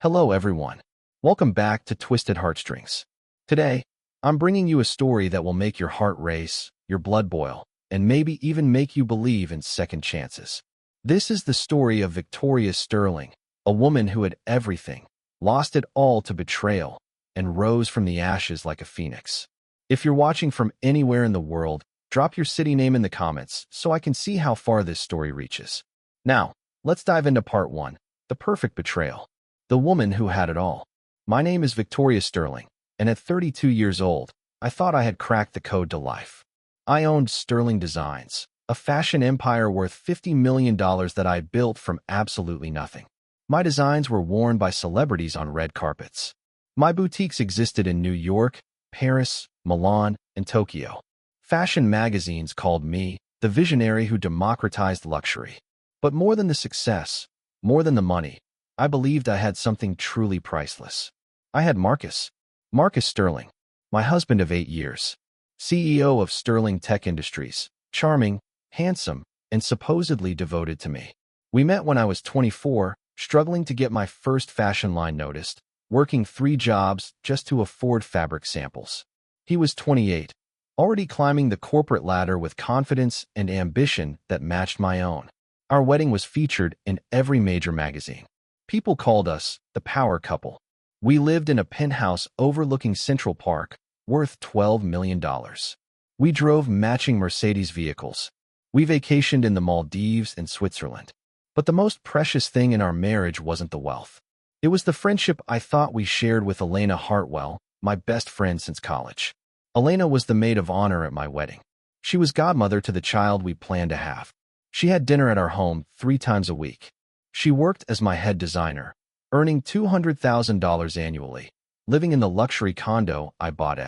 Hello everyone. Welcome back to Twisted Heartstrings. Today, I'm bringing you a story that will make your heart race, your blood boil, and maybe even make you believe in second chances. This is the story of Victoria Sterling, a woman who had everything, lost it all to betrayal, and rose from the ashes like a phoenix. If you're watching from anywhere in the world, drop your city name in the comments so I can see how far this story reaches. Now, let's dive into part 1, the perfect betrayal. The woman who had it all. My name is Victoria Sterling, and at 32 years old, I thought I had cracked the code to life. I owned Sterling Designs, a fashion empire worth $50 million that I built from absolutely nothing. My designs were worn by celebrities on red carpets. My boutiques existed in New York, Paris, Milan, and Tokyo. Fashion magazines called me the visionary who democratized luxury. But more than the success, more than the money, I believed I had something truly priceless. I had Marcus Sterling, my husband of 8 years, CEO of Sterling Tech Industries, charming, handsome, and supposedly devoted to me. We met when I was 24, struggling to get my first fashion line noticed, working 3 jobs just to afford fabric samples. He was 28, already climbing the corporate ladder with confidence and ambition that matched my own. Our wedding was featured in every major magazine. People called us the power couple. We lived in a penthouse overlooking Central Park, worth $12 million. We drove matching Mercedes vehicles. We vacationed in the Maldives and Switzerland. But the most precious thing in our marriage wasn't the wealth. It was the friendship I thought we shared with Elena Hartwell, my best friend since college. Elena was the maid of honor at my wedding. She was godmother to the child we planned to have. She had dinner at our home 3 times a week. She worked as my head designer, earning $200,000 annually, living in the luxury condo I bought.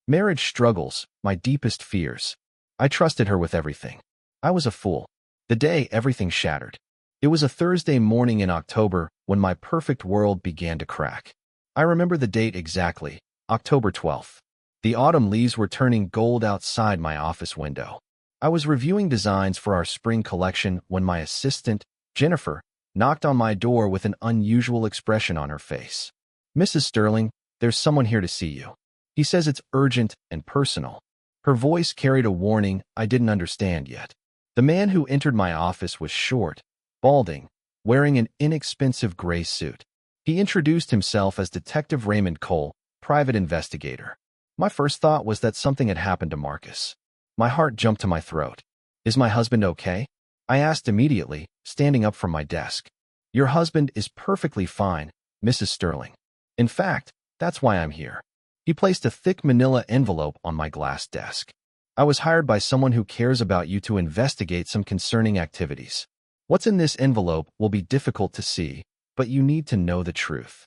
Marriage struggles, my deepest fears. I trusted her with everything. I was a fool. The day everything shattered. It was a Thursday morning in October when my perfect world began to crack. I remember the date exactly, October 12th. The autumn leaves were turning gold outside my office window. I was reviewing designs for our spring collection when my assistant, Jennifer, knocked on my door with an unusual expression on her face. "Mrs. Sterling, there's someone here to see you. He says it's urgent and personal." Her voice carried a warning I didn't understand yet. The man who entered my office was short, balding, wearing an inexpensive gray suit. He introduced himself as Detective Raymond Cole, private investigator. My first thought was that something had happened to Marcus. My heart jumped to my throat. "Is my husband okay?" I asked immediately, standing up from my desk. "Your husband is perfectly fine, Mrs. Sterling. In fact, that's why I'm here." He placed a thick manila envelope on my glass desk. "I was hired by someone who cares about you to investigate some concerning activities. What's in this envelope will be difficult to see, but you need to know the truth."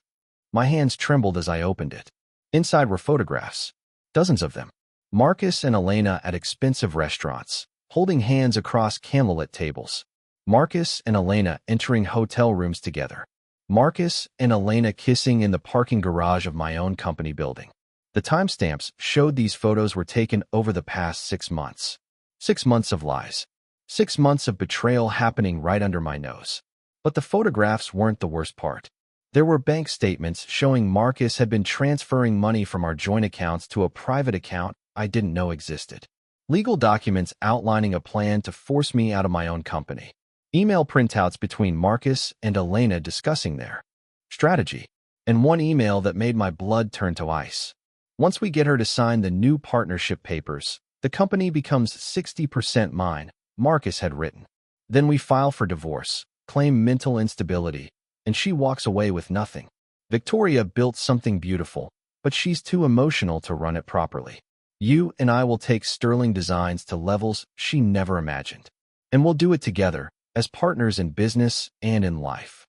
My hands trembled as I opened it. Inside were photographs, dozens of them. Marcus and Elena at expensive restaurants, holding hands across candlelit tables. Marcus and Elena entering hotel rooms together. Marcus and Elena kissing in the parking garage of my own company building. The timestamps showed these photos were taken over the past 6 months. 6 months of lies. 6 months of betrayal happening right under my nose. But the photographs weren't the worst part. There were bank statements showing Marcus had been transferring money from our joint accounts to a private account I didn't know existed. Legal documents outlining a plan to force me out of my own company. Email printouts between Marcus and Elena discussing their strategy. And one email that made my blood turn to ice. "Once we get her to sign the new partnership papers, the company becomes 60% mine," Marcus had written. "Then we file for divorce, claim mental instability, and she walks away with nothing. Victoria built something beautiful, but she's too emotional to run it properly. You and I will take Sterling Designs to levels she never imagined. And we'll do it together, as partners in business and in life."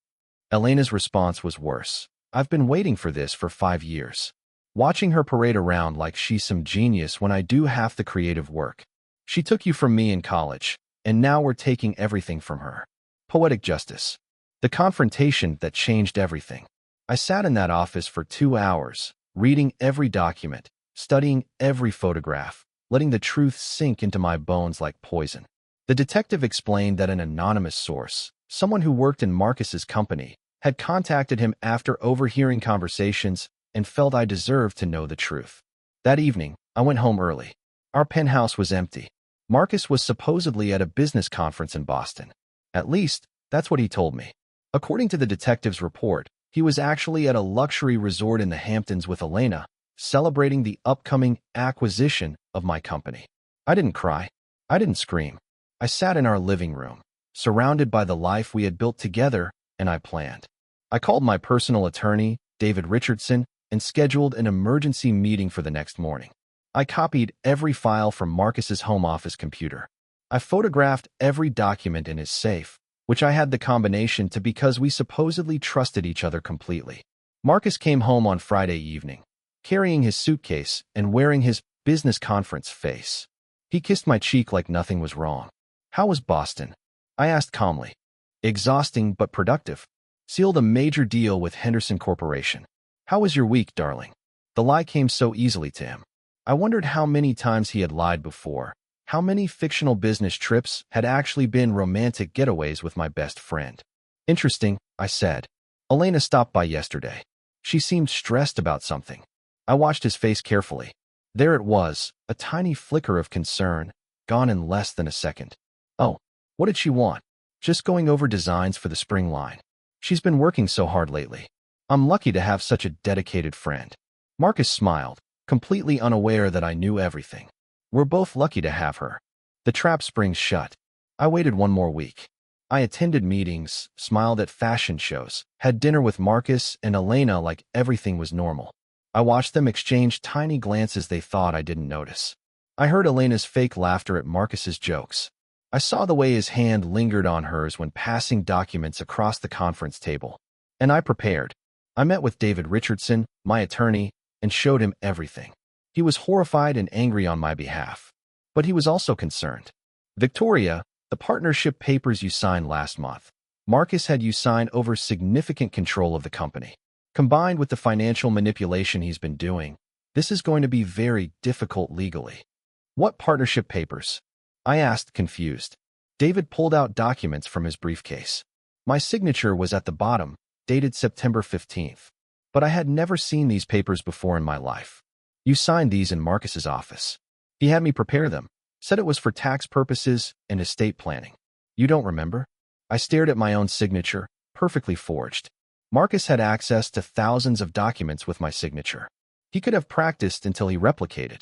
Elena's response was worse. "I've been waiting for this for 5 years. Watching her parade around like she's some genius when I do half the creative work. She took you from me in college, and now we're taking everything from her." Poetic justice. The confrontation that changed everything. I sat in that office for 2 hours, reading every document, studying every photograph, letting the truth sink into my bones like poison. The detective explained that an anonymous source, someone who worked in Marcus's company, had contacted him after overhearing conversations and felt I deserved to know the truth. That evening, I went home early. Our penthouse was empty. Marcus was supposedly at a business conference in Boston. At least, that's what he told me. According to the detective's report, he was actually at a luxury resort in the Hamptons with Elena, celebrating the upcoming acquisition of my company. I didn't cry. I didn't scream. I sat in our living room, surrounded by the life we had built together, and I planned. I called my personal attorney, David Richardson, and scheduled an emergency meeting for the next morning. I copied every file from Marcus's home office computer. I photographed every document in his safe, which I had the combination to because we supposedly trusted each other completely. Marcus came home on Friday evening, carrying his suitcase and wearing his business conference face. He kissed my cheek like nothing was wrong. "How was Boston?" I asked calmly. "Exhausting but productive. Sealed a major deal with Henderson Corporation." "How was your week, darling?" The lie came so easily to him. I wondered how many times he had lied before, how many fictional business trips had actually been romantic getaways with my best friend. "Interesting," I said. "Elena stopped by yesterday. She seemed stressed about something." I watched his face carefully. There it was, a tiny flicker of concern, gone in less than a second. "Oh, what did she want?" "Just going over designs for the spring line. She's been working so hard lately. I'm lucky to have such a dedicated friend." Marcus smiled, completely unaware that I knew everything. "We're both lucky to have her." The trap springs shut. I waited one more week. I attended meetings, smiled at fashion shows, had dinner with Marcus and Elena like everything was normal. I watched them exchange tiny glances they thought I didn't notice. I heard Elena's fake laughter at Marcus's jokes. I saw the way his hand lingered on hers when passing documents across the conference table. And I prepared. I met with David Richardson, my attorney, and showed him everything. He was horrified and angry on my behalf. But he was also concerned. "Victoria, the partnership papers you signed last month. Marcus had you sign over significant control of the company. Combined with the financial manipulation he's been doing, this is going to be very difficult legally." "What partnership papers?" I asked, confused. David pulled out documents from his briefcase. My signature was at the bottom, dated September 15th. But I had never seen these papers before in my life. "You signed these in Marcus's office. He had me prepare them, said it was for tax purposes and estate planning. You don't remember?" I stared at my own signature, perfectly forged. Marcus had access to thousands of documents with my signature. He could have practiced until he replicated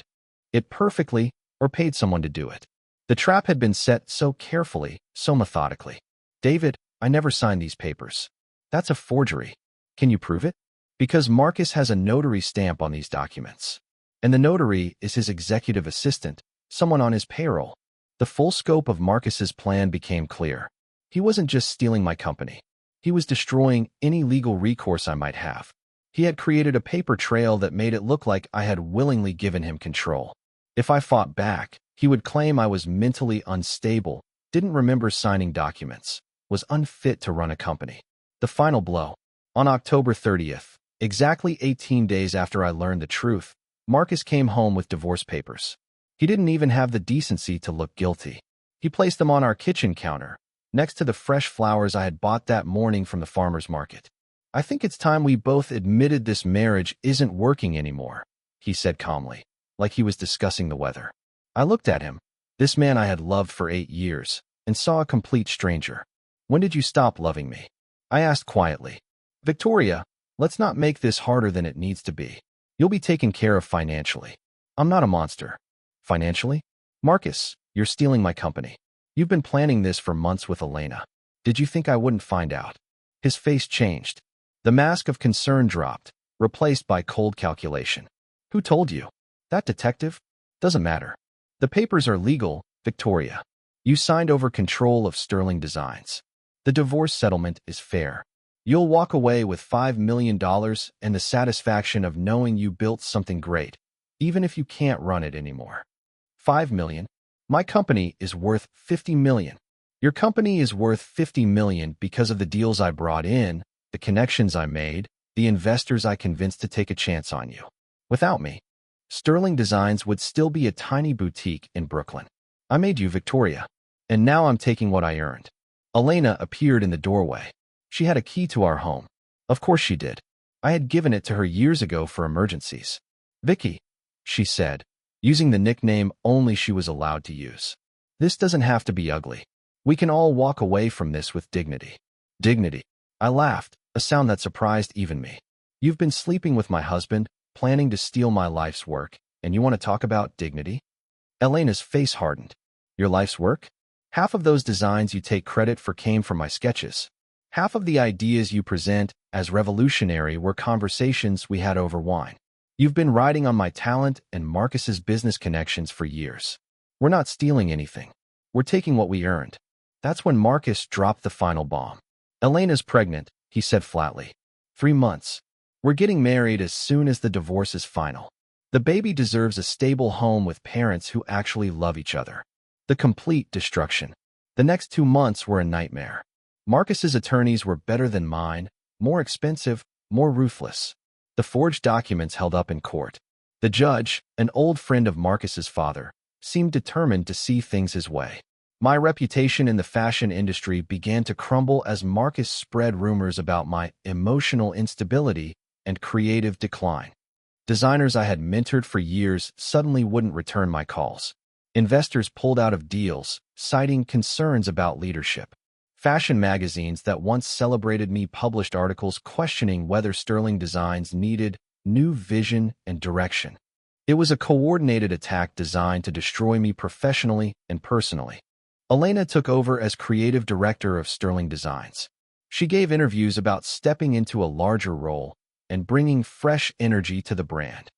it perfectly or paid someone to do it. The trap had been set so carefully, so methodically. "David, I never signed these papers." "That's a forgery." "Can you prove it?" "Because Marcus has a notary stamp on these documents. And the notary is his executive assistant, someone on his payroll." The full scope of Marcus's plan became clear. He wasn't just stealing my company. He was destroying any legal recourse I might have. He had created a paper trail that made it look like I had willingly given him control. If I fought back, he would claim I was mentally unstable, didn't remember signing documents, was unfit to run a company. The final blow. On October 30th, exactly 18 days after I learned the truth, Marcus came home with divorce papers. He didn't even have the decency to look guilty. He placed them on our kitchen counter, next to the fresh flowers I had bought that morning from the farmer's market. "I think it's time we both admitted this marriage isn't working anymore," he said calmly, like he was discussing the weather. I looked at him, this man I had loved for 8 years, and saw a complete stranger. "When did you stop loving me?" I asked quietly. "Victoria, let's not make this harder than it needs to be. You'll be taken care of financially. I'm not a monster." "Financially?" "Marcus, you're stealing my company. You've been planning this for months with Elena. Did you think I wouldn't find out?" His face changed. The mask of concern dropped, replaced by cold calculation. "Who told you?" "That detective?" "Doesn't matter. The papers are legal, Victoria. You signed over control of Sterling Designs. The divorce settlement is fair. You'll walk away with $5 million and the satisfaction of knowing you built something great, even if you can't run it anymore." $5 million? My company is worth $50 million. Your company is worth $50 million because of the deals I brought in, the connections I made, the investors I convinced to take a chance on you. Without me, Sterling Designs would still be a tiny boutique in Brooklyn. I made you Victoria, and now I'm taking what I earned. Elena appeared in the doorway. She had a key to our home. Of course she did. I had given it to her years ago for emergencies. Vicky, she said, using the nickname only she was allowed to use. This doesn't have to be ugly. We can all walk away from this with dignity. Dignity. I laughed, a sound that surprised even me. You've been sleeping with my husband, planning to steal my life's work, and you want to talk about dignity? Elena's face hardened. Your life's work? Half of those designs you take credit for came from my sketches. Half of the ideas you present as revolutionary were conversations we had over wine. You've been riding on my talent and Marcus's business connections for years. We're not stealing anything. We're taking what we earned. That's when Marcus dropped the final bomb. Elena's pregnant, he said flatly. 3 months. We're getting married as soon as the divorce is final. The baby deserves a stable home with parents who actually love each other. The complete destruction. The next 2 months were a nightmare. Marcus's attorneys were better than mine, more expensive, more ruthless. The forged documents held up in court. The judge, an old friend of Marcus's father, seemed determined to see things his way. My reputation in the fashion industry began to crumble as Marcus spread rumors about my emotional instability and creative decline. Designers I had mentored for years suddenly wouldn't return my calls. Investors pulled out of deals, citing concerns about leadership. Fashion magazines that once celebrated me published articles questioning whether Sterling Designs needed new vision and direction. It was a coordinated attack designed to destroy me professionally and personally. Elena took over as creative director of Sterling Designs. She gave interviews about stepping into a larger role and bringing fresh energy to the brand.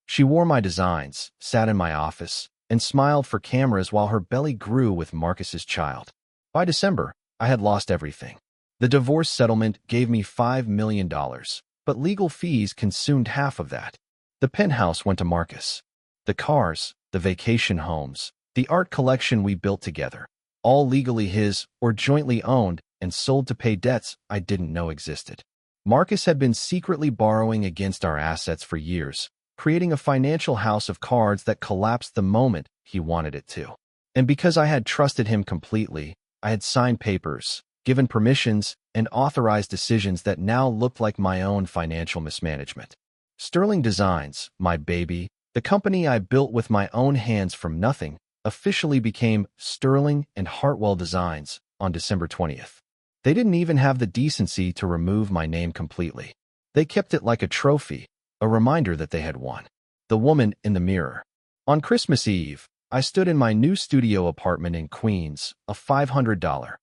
She wore my designs, sat in my office, and smiled for cameras while her belly grew with Marcus's child. By December, I had lost everything. The divorce settlement gave me $5 million, but legal fees consumed half of that. The penthouse went to Marcus. The cars, the vacation homes, the art collection we built together, all legally his or jointly owned and sold to pay debts I didn't know existed. Marcus had been secretly borrowing against our assets for years, creating a financial house of cards that collapsed the moment he wanted it to. And because I had trusted him completely, I had signed papers, given permissions, and authorized decisions that now looked like my own financial mismanagement. Sterling Designs, my baby, the company I built with my own hands from nothing, officially became Sterling and Hartwell Designs on December 20th. They didn't even have the decency to remove my name completely. They kept it like a trophy, a reminder that they had won. The woman in the mirror. On Christmas Eve, I stood in my new studio apartment in Queens, a $500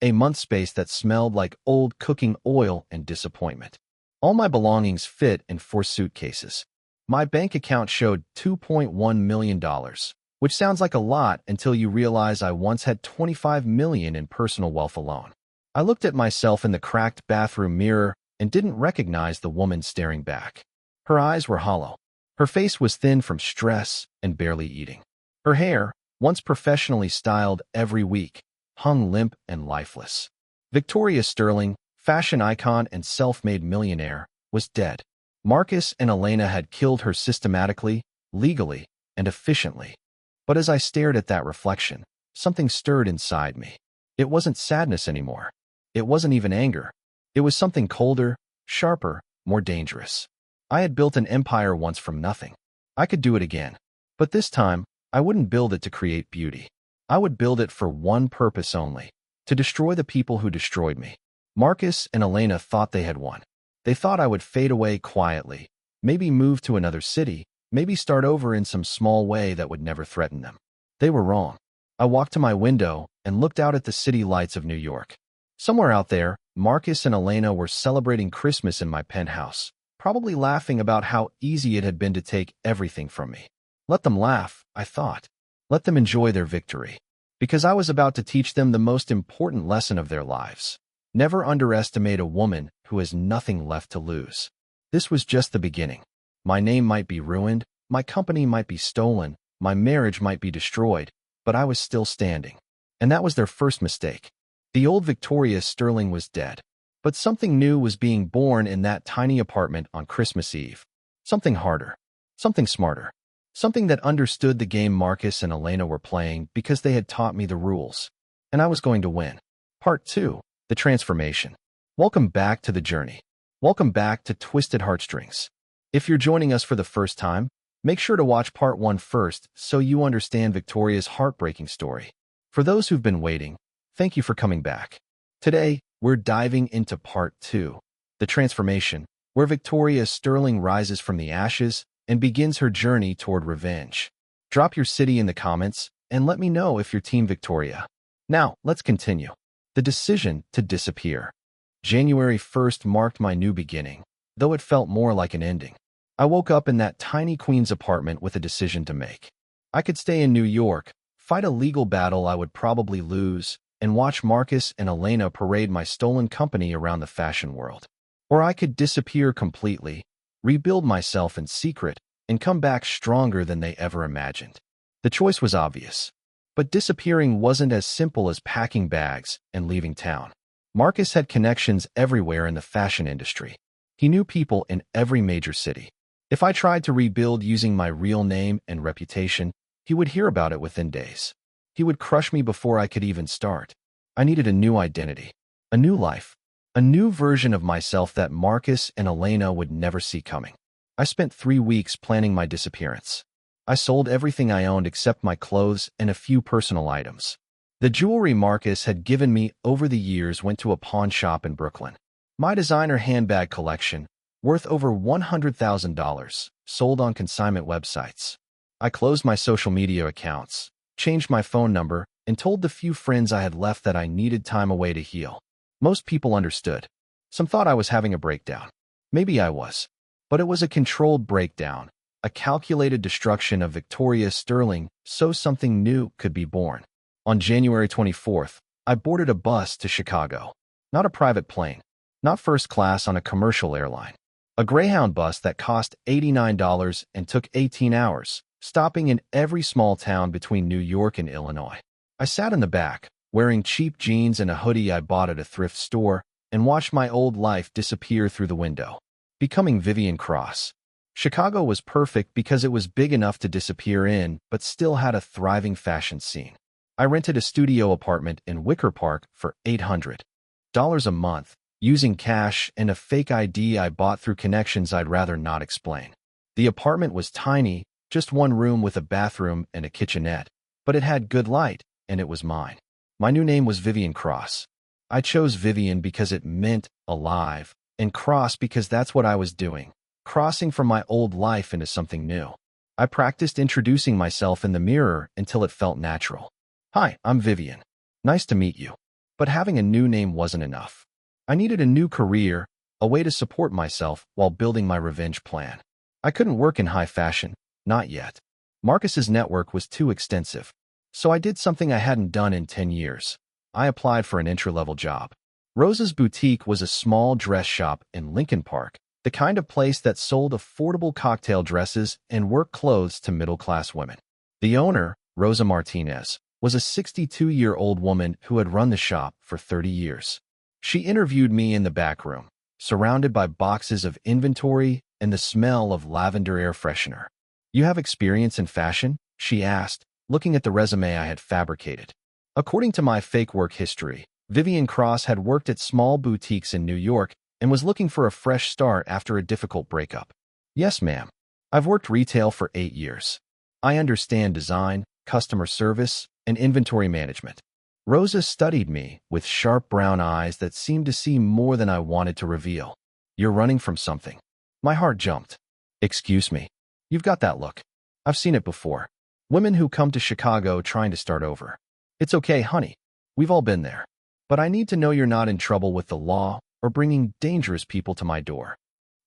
a month space that smelled like old cooking oil and disappointment. All my belongings fit in 4 suitcases. My bank account showed $2.1 million, which sounds like a lot until you realize I once had $25 million in personal wealth alone. I looked at myself in the cracked bathroom mirror and didn't recognize the woman staring back. Her eyes were hollow. Her face was thin from stress and barely eating. Her hair, once professionally styled every week, hung limp and lifeless. Victoria Sterling, fashion icon and self-made millionaire, was dead. Marcus and Elena had killed her systematically, legally, and efficiently. But as I stared at that reflection, something stirred inside me. It wasn't sadness anymore. It wasn't even anger. It was something colder, sharper, more dangerous. I had built an empire once from nothing. I could do it again. But this time, I wouldn't build it to create beauty. I would build it for one purpose only: to destroy the people who destroyed me. Marcus and Elena thought they had won. They thought I would fade away quietly, maybe move to another city, maybe start over in some small way that would never threaten them. They were wrong. I walked to my window and looked out at the city lights of New York. Somewhere out there, Marcus and Elena were celebrating Christmas in my penthouse, probably laughing about how easy it had been to take everything from me. Let them laugh, I thought. Let them enjoy their victory. Because I was about to teach them the most important lesson of their lives. Never underestimate a woman who has nothing left to lose. This was just the beginning. My name might be ruined, my company might be stolen, my marriage might be destroyed, but I was still standing. And that was their first mistake. The old Victoria Sterling was dead. But something new was being born in that tiny apartment on Christmas Eve. Something harder. Something smarter. Something that understood the game Marcus and Elena were playing because they had taught me the rules. And I was going to win. Part 2. The Transformation. Welcome back to the journey. Welcome back to Twisted Heartstrings. If you're joining us for the first time, make sure to watch part 1 first so you understand Victoria's heartbreaking story. For those who've been waiting, thank you for coming back. Today, we're diving into part 2, the transformation, where Victoria Sterling rises from the ashes and begins her journey toward revenge. Drop your city in the comments and let me know if you're Team Victoria. Now, let's continue. The decision to disappear. January 1st marked my new beginning, though it felt more like an ending. I woke up in that tiny Queens apartment with a decision to make. I could stay in New York, fight a legal battle I would probably lose, and watch Marcus and Elena parade my stolen company around the fashion world. Or I could disappear completely, rebuild myself in secret, and come back stronger than they ever imagined. The choice was obvious. But disappearing wasn't as simple as packing bags and leaving town. Marcus had connections everywhere in the fashion industry. He knew people in every major city. If I tried to rebuild using my real name and reputation, he would hear about it within days. He would crush me before I could even start. I needed a new identity, a new life, a new version of myself that Marcus and Elena would never see coming. I spent 3 weeks planning my disappearance. I sold everything I owned except my clothes and a few personal items. The jewelry Marcus had given me over the years went to a pawn shop in Brooklyn. My designer handbag collection, worth over $100,000, sold on consignment websites. I closed my social media accounts, changed my phone number, and told the few friends I had left that I needed time away to heal. Most people understood. Some thought I was having a breakdown. Maybe I was. But it was a controlled breakdown, a calculated destruction of Victoria Sterling so something new could be born. On January 24th, I boarded a bus to Chicago. Not a private plane, not first class on a commercial airline. A Greyhound bus that cost $89 and took 18 hours, stopping in every small town between New York and Illinois. I sat in the back, wearing cheap jeans and a hoodie I bought at a thrift store, and watched my old life disappear through the window. Becoming Vivian Cross. Chicago was perfect because it was big enough to disappear in, but still had a thriving fashion scene. I rented a studio apartment in Wicker Park for $800 a month, using cash and a fake ID I bought through connections I'd rather not explain. The apartment was tiny, just one room with a bathroom and a kitchenette, but it had good light, and it was mine. My new name was Vivian Cross. I chose Vivian because it meant alive, and Cross because that's what I was doing, crossing from my old life into something new. I practiced introducing myself in the mirror until it felt natural. Hi, I'm Vivian. Nice to meet you. But having a new name wasn't enough. I needed a new career, a way to support myself while building my revenge plan. I couldn't work in high fashion, not yet. Marcus's network was too extensive. So I did something I hadn't done in 10 years. I applied for an entry-level job. Rosa's Boutique was a small dress shop in Lincoln Park, the kind of place that sold affordable cocktail dresses and work clothes to middle-class women. The owner, Rosa Martinez, was a 62-year-old woman who had run the shop for 30 years. She interviewed me in the back room, surrounded by boxes of inventory and the smell of lavender air freshener. "You have experience in fashion?" she asked, looking at the resume I had fabricated. According to my fake work history, Vivian Cross had worked at small boutiques in New York and was looking for a fresh start after a difficult breakup. "Yes, ma'am. I've worked retail for 8 years. I understand design, customer service, and inventory management." Rosa studied me with sharp brown eyes that seemed to see more than I wanted to reveal. "You're running from something." My heart jumped. "Excuse me. You've got that look. I've seen it before. Women who come to Chicago trying to start over. It's okay, honey. We've all been there. But I need to know you're not in trouble with the law or bringing dangerous people to my door."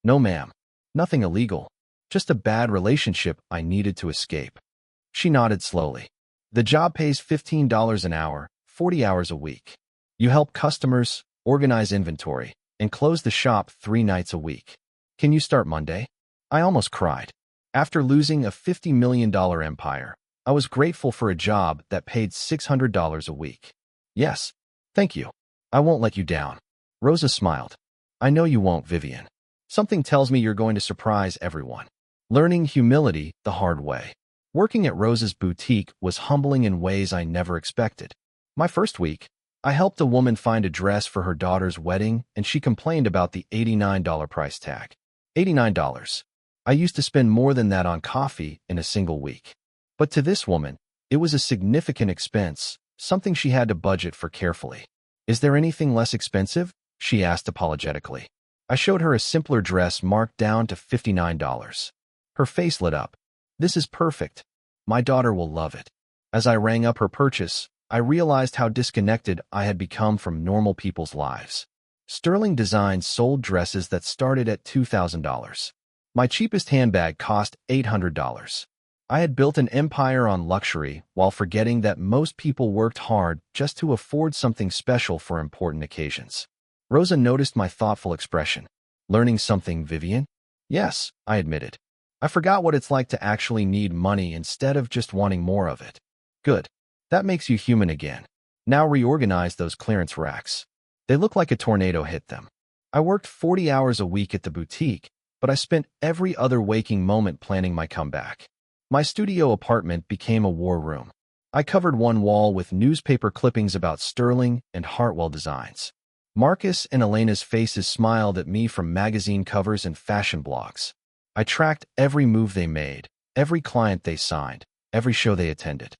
"No, ma'am. Nothing illegal. Just a bad relationship I needed to escape." She nodded slowly. "The job pays $15 an hour, 40 hours a week. You help customers, organize inventory, and close the shop 3 nights a week. Can you start Monday?" I almost cried. After losing a $50 million empire, I was grateful for a job that paid $600 a week. "Yes. Thank you. I won't let you down." Rosa smiled. "I know you won't, Vivian. Something tells me you're going to surprise everyone." Learning humility the hard way. Working at Rosa's boutique was humbling in ways I never expected. My first week, I helped a woman find a dress for her daughter's wedding, and she complained about the $89 price tag. $89. I used to spend more than that on coffee in a single week. But to this woman, it was a significant expense, something she had to budget for carefully. Is there anything less expensive? She asked apologetically. I showed her a simpler dress marked down to $59. Her face lit up. This is perfect. My daughter will love it. As I rang up her purchase, I realized how disconnected I had become from normal people's lives. Sterling Designs sold dresses that started at $2,000. My cheapest handbag cost $800. I had built an empire on luxury while forgetting that most people worked hard just to afford something special for important occasions. Rosa noticed my thoughtful expression. Learning something, Vivian? Yes, I admitted. I forgot what it's like to actually need money instead of just wanting more of it. Good. That makes you human again. Now reorganize those clearance racks. They look like a tornado hit them. I worked 40 hours a week at the boutique, but I spent every other waking moment planning my comeback. My studio apartment became a war room. I covered one wall with newspaper clippings about Sterling and Hartwell designs. Marcus and Elena's faces smiled at me from magazine covers and fashion blogs. I tracked every move they made, every client they signed, every show they attended.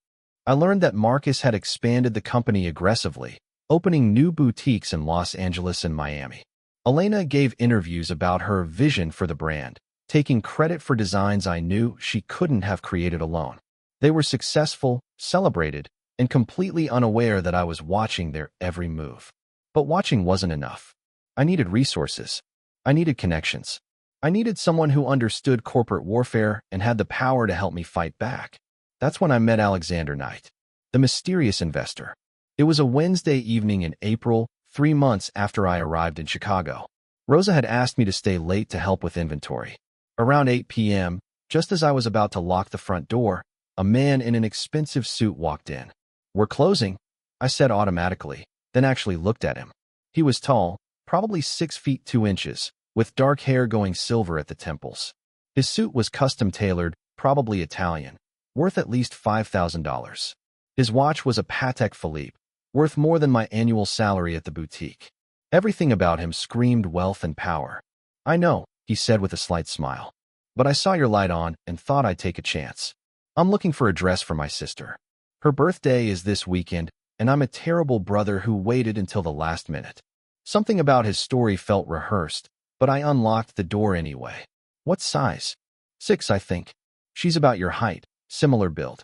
I learned that Marcus had expanded the company aggressively, opening new boutiques in Los Angeles and Miami. Elena gave interviews about her vision for the brand, taking credit for designs I knew she couldn't have created alone. They were successful, celebrated, and completely unaware that I was watching their every move. But watching wasn't enough. I needed resources. I needed connections. I needed someone who understood corporate warfare and had the power to help me fight back. That's when I met Alexander Knight, the mysterious investor. It was a Wednesday evening in April, 3 months after I arrived in Chicago. Rosa had asked me to stay late to help with inventory. Around 8 p.m., just as I was about to lock the front door, a man in an expensive suit walked in. "We're closing," I said automatically, then actually looked at him. He was tall, probably 6 feet 2 inches, with dark hair going silver at the temples. His suit was custom-tailored, probably Italian, worth at least $5,000. His watch was a Patek Philippe, worth more than my annual salary at the boutique. Everything about him screamed wealth and power. "I know," he said with a slight smile, "but I saw your light on and thought I'd take a chance. I'm looking for a dress for my sister. Her birthday is this weekend, and I'm a terrible brother who waited until the last minute." Something about his story felt rehearsed, but I unlocked the door anyway. "What size?" "6, I think. She's about your height, similar build."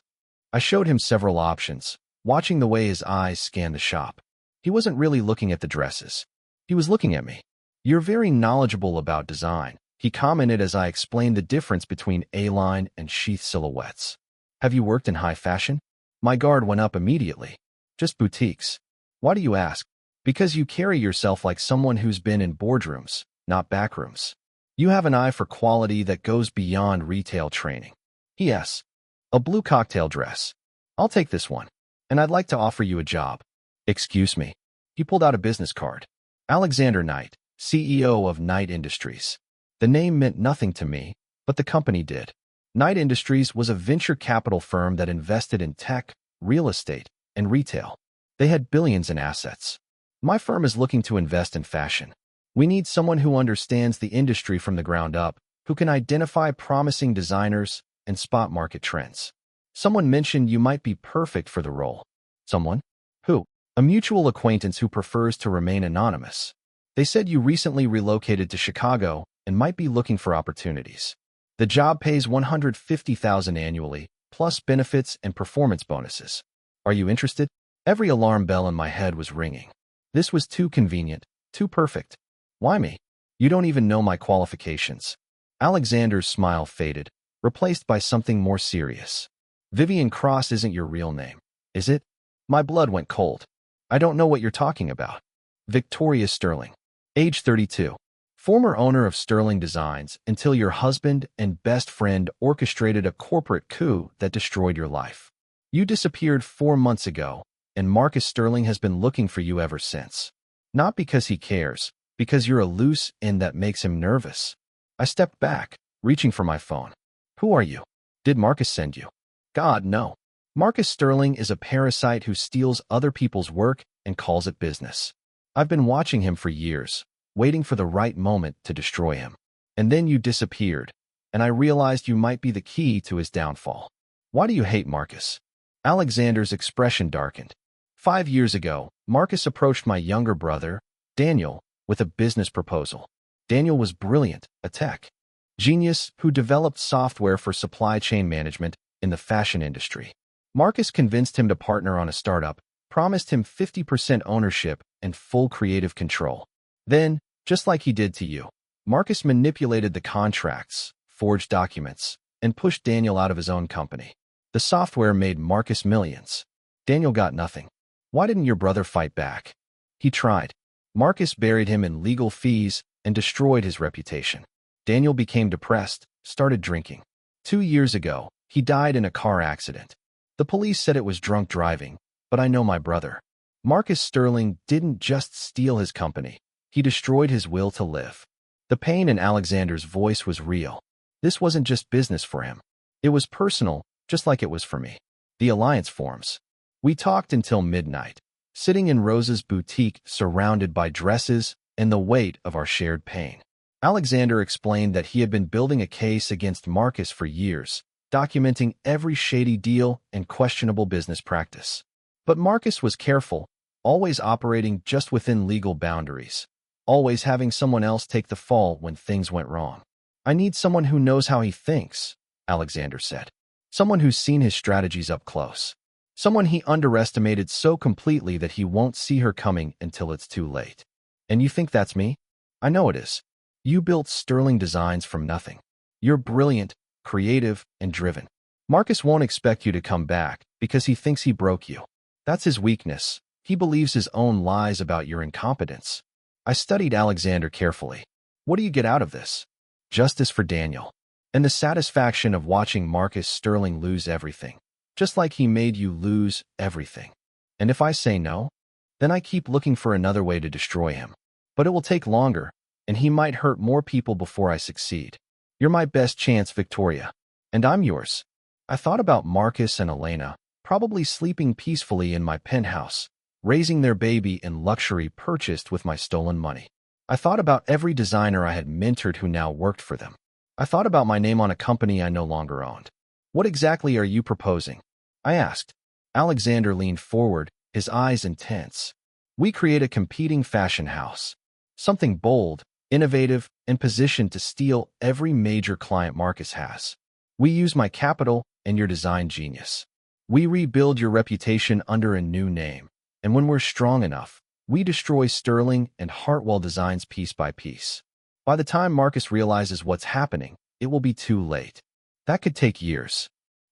I showed him several options, watching the way his eyes scanned the shop. He wasn't really looking at the dresses. He was looking at me. "You're very knowledgeable about design," he commented as I explained the difference between A-line and sheath silhouettes. "Have you worked in high fashion?" My guard went up immediately. "Just boutiques." "Why do you ask?" "Because you carry yourself like someone who's been in boardrooms, not backrooms. You have an eye for quality that goes beyond retail training." "Yes. A blue cocktail dress. I'll take this one. And I'd like to offer you a job." "Excuse me." He pulled out a business card. Alexander Knight, CEO of Knight Industries. The name meant nothing to me, but the company did. Knight Industries was a venture capital firm that invested in tech, real estate, and retail. They had billions in assets. "My firm is looking to invest in fashion. We need someone who understands the industry from the ground up, who can identify promising designers and spot market trends. Someone mentioned you might be perfect for the role." "Someone? Who?" "A mutual acquaintance who prefers to remain anonymous. They said you recently relocated to Chicago and might be looking for opportunities. The job pays $150,000 annually, plus benefits and performance bonuses. Are you interested?" Every alarm bell in my head was ringing. This was too convenient, too perfect. "Why me? You don't even know my qualifications." Alexander's smile faded, replaced by something more serious. "Vivian Cross isn't your real name, is it?" My blood went cold. "I don't know what you're talking about." "Victoria Sterling. Age 32. Former owner of Sterling Designs until your husband and best friend orchestrated a corporate coup that destroyed your life. You disappeared 4 months ago, and Marcus Sterling has been looking for you ever since. Not because he cares, because you're a loose end that makes him nervous." I stepped back, reaching for my phone. "Who are you? Did Marcus send you?" "God, no. Marcus Sterling is a parasite who steals other people's work and calls it business. I've been watching him for years, waiting for the right moment to destroy him. And then you disappeared, and I realized you might be the key to his downfall. Why do you hate Marcus? Alexander's expression darkened. 5 years ago, Marcus approached my younger brother, Daniel, with a business proposal. Daniel was brilliant, a tech genius who developed software for supply chain management in the fashion industry. Marcus convinced him to partner on a startup, promised him 50% ownership and full creative control. Then, just like he did to you, Marcus manipulated the contracts, forged documents, and pushed Daniel out of his own company. The software made Marcus millions. Daniel got nothing. Why didn't your brother fight back? He tried. Marcus buried him in legal fees and destroyed his reputation. Daniel became depressed, started drinking. 2 years ago, he died in a car accident. The police said it was drunk driving, but I know my brother. Marcus Sterling didn't just steal his company. He destroyed his will to live. The pain in Alexander's voice was real. This wasn't just business for him. It was personal, just like it was for me. The alliance forms. We talked until midnight, sitting in Rosa's boutique surrounded by dresses and the weight of our shared pain. Alexander explained that he had been building a case against Marcus for years, documenting every shady deal and questionable business practice. But Marcus was careful, always operating just within legal boundaries, always having someone else take the fall when things went wrong. I need someone who knows how he thinks, Alexander said. Someone who's seen his strategies up close. Someone he underestimated so completely that he won't see her coming until it's too late. And you think that's me? I know it is. You built Sterling Designs from nothing. You're brilliant, creative, and driven. Marcus won't expect you to come back because he thinks he broke you. That's his weakness. He believes his own lies about your incompetence. I studied Alexander carefully. What do you get out of this? Justice for Daniel. And the satisfaction of watching Marcus Sterling lose everything. Just like he made you lose everything. And if I say no, then I keep looking for another way to destroy him. But it will take longer, and he might hurt more people before I succeed. You're my best chance, Victoria. And I'm yours. I thought about Marcus and Elena, probably sleeping peacefully in my penthouse, raising their baby in luxury purchased with my stolen money. I thought about every designer I had mentored who now worked for them. I thought about my name on a company I no longer owned. What exactly are you proposing? I asked. Alexander leaned forward, his eyes intense. We create a competing fashion house. Something bold, innovative, and positioned to steal every major client Marcus has. We use my capital and your design genius. We rebuild your reputation under a new name. And when we're strong enough, we destroy Sterling and Hartwell Designs piece by piece. By the time Marcus realizes what's happening, it will be too late. That could take years.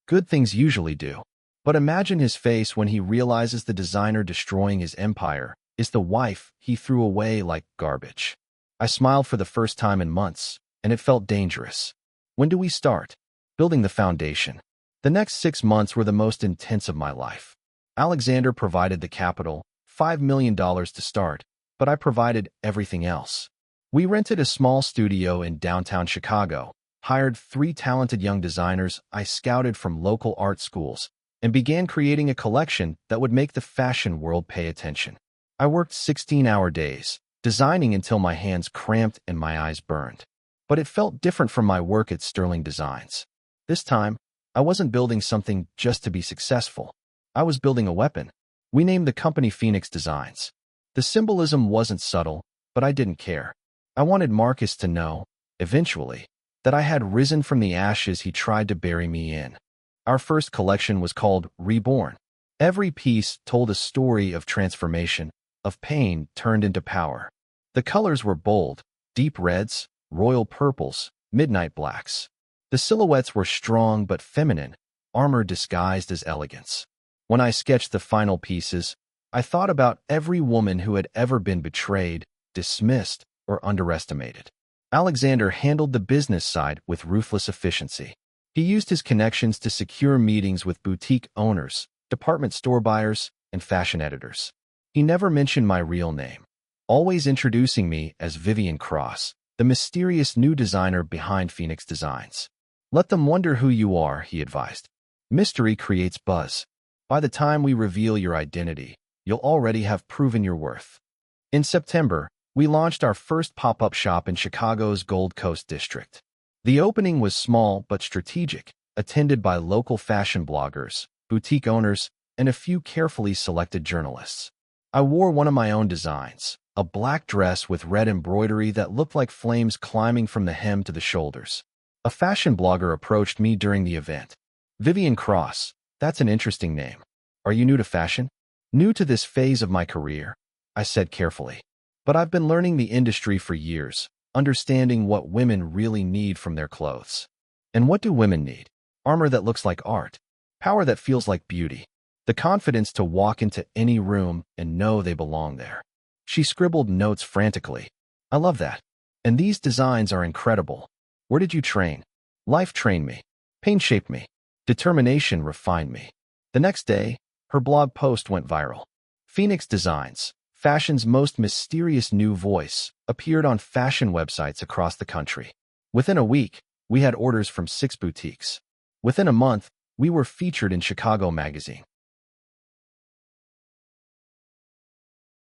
Good things usually do. But imagine his face when he realizes the designer destroying his empire is the wife he threw away like garbage. I smiled for the first time in months, and it felt dangerous. When do we start? Building the foundation. The next 6 months were the most intense of my life. Alexander provided the capital, $5 million to start, but I provided everything else. We rented a small studio in downtown Chicago, hired 3 talented young designers I scouted from local art schools, and began creating a collection that would make the fashion world pay attention. I worked 16-hour days, designing until my hands cramped and my eyes burned. But it felt different from my work at Sterling Designs. This time, I wasn't building something just to be successful. I was building a weapon. We named the company Phoenix Designs. The symbolism wasn't subtle, but I didn't care. I wanted Marcus to know, eventually, that I had risen from the ashes he tried to bury me in. Our first collection was called Reborn. Every piece told a story of transformation, of pain turned into power. The colors were bold, deep reds, royal purples, midnight blacks. The silhouettes were strong but feminine, armor disguised as elegance. When I sketched the final pieces, I thought about every woman who had ever been betrayed, dismissed, or underestimated. Alexander handled the business side with ruthless efficiency. He used his connections to secure meetings with boutique owners, department store buyers, and fashion editors. He never mentioned my real name, always introducing me as Vivian Cross, the mysterious new designer behind Phoenix Designs. Let them wonder who you are, he advised. Mystery creates buzz. By the time we reveal your identity, you'll already have proven your worth. In September, we launched our first pop-up shop in Chicago's Gold Coast district. The opening was small but strategic, attended by local fashion bloggers, boutique owners, and a few carefully selected journalists. I wore one of my own designs, a black dress with red embroidery that looked like flames climbing from the hem to the shoulders. A fashion blogger approached me during the event. Vivian Cross, that's an interesting name. Are you new to fashion? New to this phase of my career, I said carefully. But I've been learning the industry for years, understanding what women really need from their clothes. And what do women need? Armor that looks like art, power that feels like beauty, the confidence to walk into any room and know they belong there. She scribbled notes frantically. I love that. And these designs are incredible. Where did you train? Life trained me. Pain shaped me. Determination refined me. The next day, her blog post went viral. Phoenix Designs, fashion's most mysterious new voice, appeared on fashion websites across the country. Within a week, we had orders from 6 boutiques. Within a month, we were featured in Chicago Magazine.